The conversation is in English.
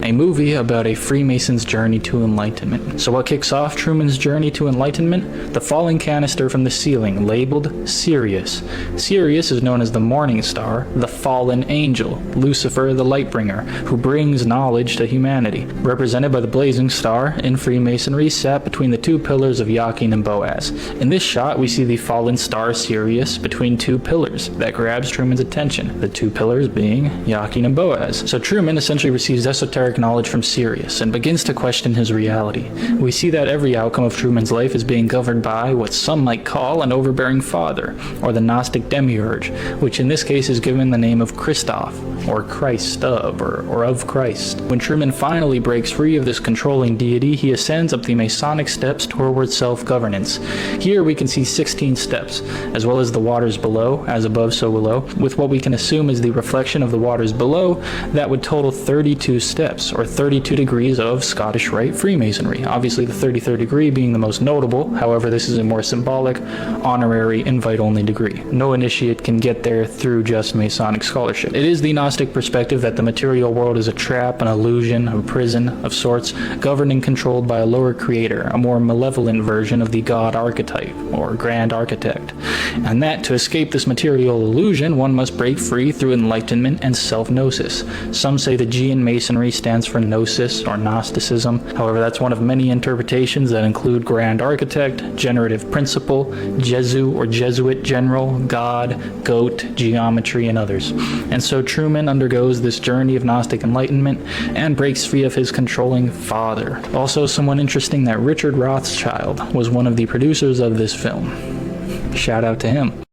a movie about a Freemason's journey to enlightenment. So what kicks off Truman's journey to enlightenment? The falling canister from the ceiling, labeled Sirius. Sirius is known as the morning star, the fallen angel, Lucifer the lightbringer, who brings knowledge to humanity. Represented by the blazing star, in Freemasonry sat between the two pillars of Jachin and Boaz. In this shot, we see the fallen star Sirius between two pillars. That grabs Truman's attention, the two pillars being Jachin and Boaz. So Truman essentially receives esoteric knowledge from Sirius and begins to question his reality. We see that every outcome of Truman's life is being governed by what some might call an overbearing father, or the Gnostic demiurge, which in this case is given the name of Christoph, or Christ of, or of Christ. When Truman finally breaks free of this controlling deity, he ascends up the Masonic steps toward self-governance. Here we can see 16 steps, as well as the waters below, as above so below, with what we can assume is the reflection of the waters below. That would total 32 steps, or 32 degrees of Scottish Rite Freemasonry. Obviously the 33rd degree being the most notable, however this is a more symbolic, honorary, invite-only degree. No initiate can get there through just Masonic scholarship. It is the Gnostic perspective that the material world is a trap, an illusion, a prison of sorts, governed and controlled by a lower creator, a more malevolent version of the God archetype, or grand architect. And that, to escape this material illusion, one must break free through enlightenment and self-gnosis. Some say the G in Masonry stands for Gnosis, or Gnosticism. However, that's one of many interpretations that include grand architect, generative principle, Jesu or Jesuit general, God, goat, geometry, and others. And so Truman undergoes this journey of Gnostic enlightenment and breaks free of his controlling father. Also, somewhat interesting that Richard Rothschild was one of the producers of this film. Shout out to him.